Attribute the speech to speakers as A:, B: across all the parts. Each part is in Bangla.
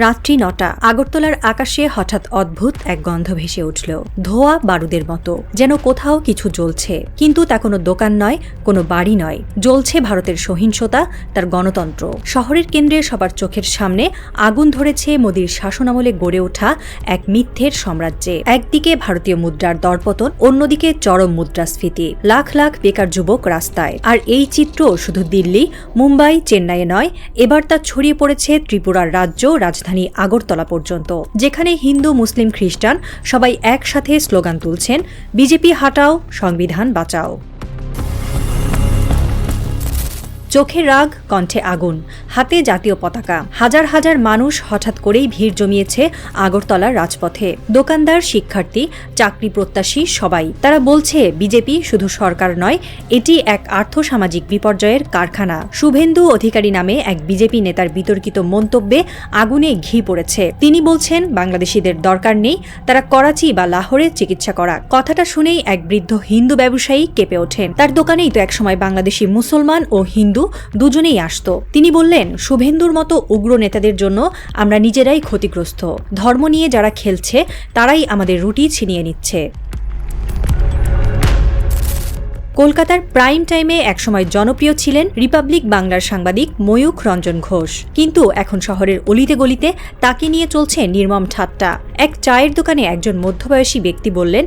A: রাত্রি ৯টা। আগরতলার আকাশে হঠাৎ অদ্ভুত এক গন্ধ ভেসে উঠল, ধোঁয়া বারুদের মতো, যেন কোথাও কিছু জ্বলছে। কিন্তু তা কোনো দোকান নয়, কোনো বাড়ি নয়, জ্বলছে ভারতের সহিংসতা, তার গণতন্ত্র। শহরের কেন্দ্রে সবার চোখের সামনে আগুন ধরেছে মোদির শাসনামলে গড়ে ওঠা এক মিথ্যের সাম্রাজ্যে। একদিকে ভারতীয় মুদ্রার দরপতন, অন্যদিকে চরম মুদ্রাস্ফীতি, লাখ লাখ বেকার যুবক রাস্তায়। আর এই চিত্র শুধু দিল্লি, মুম্বাই, চেন্নাইয়ে নয়, এবার তা ছড়িয়ে পড়েছে ত্রিপুরার রাজ্য রাজধানী আগরতলা পর্যন্ত, যেখানে হিন্দু, মুসলিম, খ্রিস্টান সবাই একসাথে স্লোগান তুলছেন, বিজেপি হাটাও, সংবিধান বাঁচাও। চোখে রাগ, কণ্ঠে আগুন, হাতে জাতীয় পতাকা। হাজার হাজার মানুষ হঠাৎ করেই ভিড় জমিয়েছে আগরতলার রাজপথে। দোকানদার, শিক্ষার্থী, চাকরি প্রত্যাশী সবাই। তারা বলছে, বিজেপি শুধু সরকার নয়, এটি এক আর্থসামাজিক বিপর্যয়ের কারখানা। শুভেন্দু অধিকারী নামে এক বিজেপি নেতার বিতর্কিত মন্তব্যে আগুনে ঘি পড়েছে। তিনি বলছেন, বাংলাদেশিদের দরকার নেই, তারা করাচি বা লাহোরে চিকিৎসা করা। কথাটা শুনেই এক বৃদ্ধ হিন্দু ব্যবসায়ী কেঁপে ওঠেন। তার দোকানেই তো একসময় বাংলাদেশি মুসলমান ও হিন্দু দুজনেই আসত। তিনি বললেন, শুভেন্দুর মতো উগ্র নেতাদের জন্য আমরা নিজেরাই ক্ষতিগ্রস্ত। ধর্ম নিয়ে যারা খেলছে তারাই আমাদের রুটি ছিনিয়ে নিচ্ছে। কলকাতার প্রাইম টাইমে একসময় জনপ্রিয় ছিলেন রিপাবলিক বাংলার সাংবাদিক ময়ূখ রঞ্জন ঘোষ, কিন্তু এখন শহরের অলিতে গলিতে তাকে নিয়ে চলছে নির্মম ঠাট্টা। এক চায়ের দোকানে একজন মধ্যবয়সী ব্যক্তি বললেন,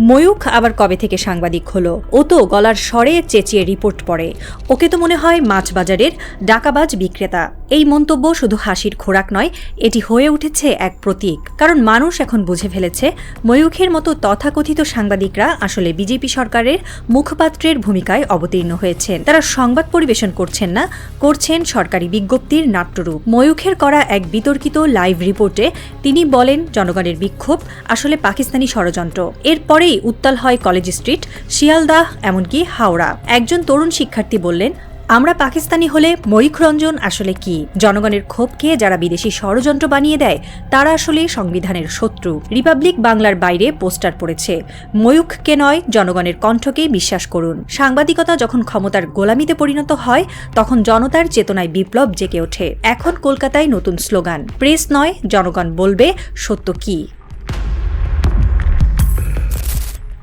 A: ময়ূখ আবার কবে থেকে সাংবাদিক হলো? ও তো গলার স্বরে চেঁচিয়ে রিপোর্ট পড়ে, ওকে তো মনে হয় মাছ বাজারের ডাকাবাজ বিক্রেতা। এই মন্তব্য শুধু হাসির খোরাক নয়, এটি হয়ে উঠেছে এক প্রতীক। কারণ মানুষ এখন বুঝে ফেলেছে, ময়ূখের মতো তথাকথিত সাংবাদিকরা আসলে বিজেপি সরকারের মুখপাত্রের ভূমিকায় অবতীর্ণ হয়েছেন। তারা সংবাদ পরিবেশন করছেন না, করছেন সরকারি বিজ্ঞপ্তির নাট্যরূপ। ময়ূখের করা এক বিতর্কিত লাইভ রিপোর্টে তিনি বলেন, জনগণের বিক্ষোভ আসলে পাকিস্তানি ষড়যন্ত্র। এরপরেই উত্তাল হয় কলেজ স্ট্রিট, শিয়ালদাহ, এমনকি হাওড়া। একজন তরুণ শিক্ষার্থী বললেন, আমরা পাকিস্তানি হলে ময়ূখ রঞ্জন আসলে কি? জনগণের ক্ষোভকে যারা বিদেশি ষড়যন্ত্র বানিয়ে দেয় তারা আসলে সংবিধানের শত্রু। রিপাবলিক বাংলার বাইরে পোস্টার পড়েছে, ময়ূখকে নয়, জনগণের কণ্ঠকে বিশ্বাস করুন। সাংবাদিকতা যখন ক্ষমতার গোলামিতে পরিণত হয়, তখন জনতার চেতনায় বিপ্লব জেগে ওঠে। এখন কলকাতায় নতুন স্লোগান, প্রেস নয়, জনগণ বলবে সত্য কি।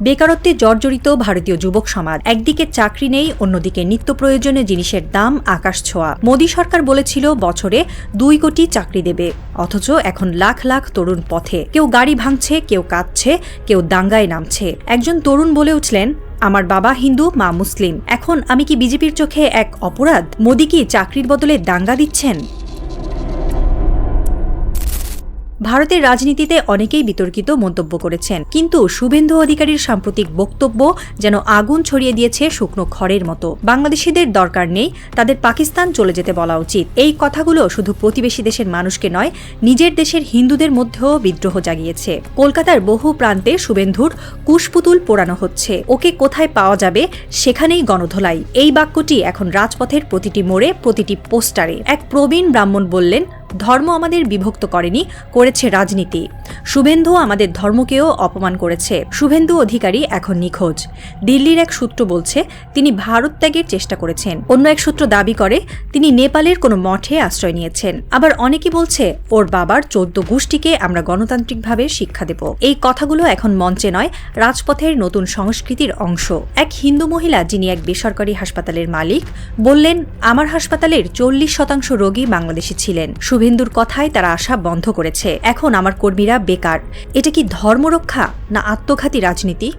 A: বেকারত্বে জর্জরিত ভারতীয় যুবক সমাজ। একদিকে চাকরি নেই, অন্যদিকে নিত্য প্রয়োজনীয় জিনিসের দাম আকাশ ছোঁয়া। মোদী সরকার বলেছিল বছরে ২ কোটি চাকরি দেবে, অথচ এখন লাখ লাখ তরুণ পথে। কেউ গাড়ি ভাঙছে, কেউ কাঁদছে, কেউ দাঙ্গায় নামছে। একজন তরুণ বলে উঠলেন, আমার বাবা হিন্দু, মা মুসলিম। এখন আমি কি বিজেপির চোখে এক অপরাধ? মোদী কি চাকরির বদলে দাঙ্গা দিচ্ছেন? ভারতের রাজনীতিতে অনেকেই বিতর্কিত মন্তব্য করেছেন, কিন্তু শুভেন্দু অধিকারীর সাম্প্রতিক বক্তব্য যেন আগুন ছড়িয়ে দিয়েছে শুকনো খড়ের মতো। বাংলাদেশিদের দরকার নেই, তাদের পাকিস্তান চলে যেতে বলা উচিত। এই কথাগুলো শুধু প্রতিবেশী দেশের মানুষকে নয়, নিজের দেশের হিন্দুদের মধ্যেও বিদ্রোহ জাগিয়েছে। কলকাতার বহু প্রান্তে শুভেন্দুর কুশপুতুল পোড়ানো হচ্ছে। ওকে কোথায় পাওয়া যাবে সেখানেই গণধোলাই। এই বাক্যটি এখন রাজপথের প্রতিটি মোড়ে, প্রতিটি পোস্টারে। এক প্রবীণ ব্রাহ্মণ বললেন, ধর্ম আমাদের বিভক্ত করেনি, করেছে রাজনীতি। শুভেন্দু আমাদের ধর্মকেও অপমান করেছে। শুভেন্দু অধিকারী এখন নিখোঁজ। দিল্লির এক সূত্র বলছে তিনি ভারত ত্যাগের চেষ্টা করেছেন। অন্য এক সূত্র দাবি করে তিনি নেপালের কোনো মঠে আশ্রয় নিয়েছেন। আবার অনেকে বলছে ওর বাবার 14 গোষ্ঠীকে আমরা গণতান্ত্রিকভাবে শিক্ষা দেব। এই কথাগুলো এখন মঞ্চে নয়, রাজপথের নতুন সংস্কৃতির অংশ। এক হিন্দু মহিলা, যিনি এক বেসরকারি হাসপাতালের মালিক, বললেন, আমার হাসপাতালের 40% রোগী বাংলাদেশি ছিলেন। শুভেন্দুর কথায় তারা আসা বন্ধ করেছে। এখন আমার কর্মীরা বেকার। এটা কি ধর্মরক্ষা না আত্মঘাতী রাজনীতি?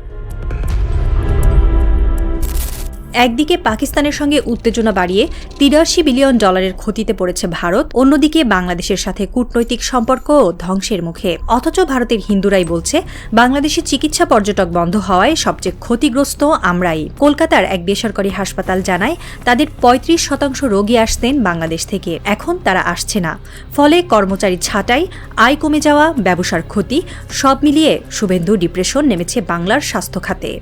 A: একদিকে পাকিস্তানের সঙ্গে উত্তেজনা বাড়িয়ে $83 বিলিয়ন ক্ষতিতে পড়েছে ভারত, অন্যদিকে বাংলাদেশের সাথে কূটনৈতিক সম্পর্ক ধ্বংসের মুখে। অথচ ভারতের হিন্দুরাই বলছে, বাংলাদেশে চিকিৎসা পর্যটক বন্ধ হওয়ায় সবচেয়ে ক্ষতিগ্রস্ত আমরাই। কলকাতার এক বেসরকারি হাসপাতাল জানায়, তাদের 35% রোগী আসতেন বাংলাদেশ থেকে, এখন তারা আসছে না। ফলে কর্মচারী ছাঁটাই, আয় কমে যাওয়া, ব্যবসার ক্ষতি, সব মিলিয়ে শুভেন্দু ডিপ্রেশন নেমেছে বাংলার স্বাস্থ্য খাতে।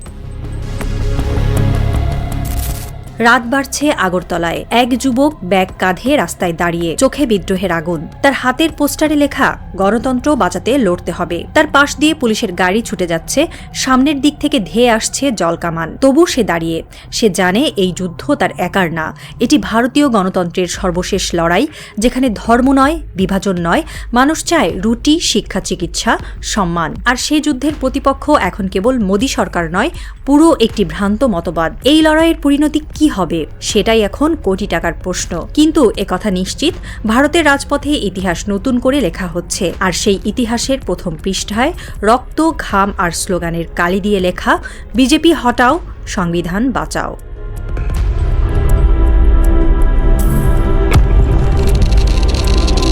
A: রাত বাড়ছে আগরতলায়। এক যুবক ব্যাগ কাঁধে রাস্তায় দাঁড়িয়ে, চোখে বিদ্রোহের আগুন। তার হাতের পোস্টারে লেখা, গণতন্ত্র বাঁচাতে লড়তে হবে। তার পাশ দিয়ে পুলিশের গাড়ি ছুটে যাচ্ছে, সামনের দিক থেকে ধেয়ে আসছে জলকামান। তবু সে দাঁড়িয়ে। সে জানে এই যুদ্ধ তার একার না, এটি ভারতীয় গণতন্ত্রের সর্বশেষ লড়াই, যেখানে ধর্ম নয়, বিভাজন নয়, মানুষ চায় রুটি, শিক্ষা, চিকিৎসা, সম্মান। আর সেই যুদ্ধের প্রতিপক্ষ এখন কেবল মোদী সরকার নয়, পুরো একটি ভ্রান্ত মতবাদ। এই লড়াইয়ের পরিণতি কি হবে সেটাই এখন কোটি টাকার প্রশ্ন। কিন্তু একথা নিশ্চিত, ভারতের রাজপথে ইতিহাস নতুন করে লেখা হচ্ছে। আর সেই ইতিহাসের প্রথম পৃষ্ঠায় রক্ত, ঘাম আর স্লোগানের কালি দিয়ে লেখা, বিজেপি হটাও, সংবিধান বাঁচাও।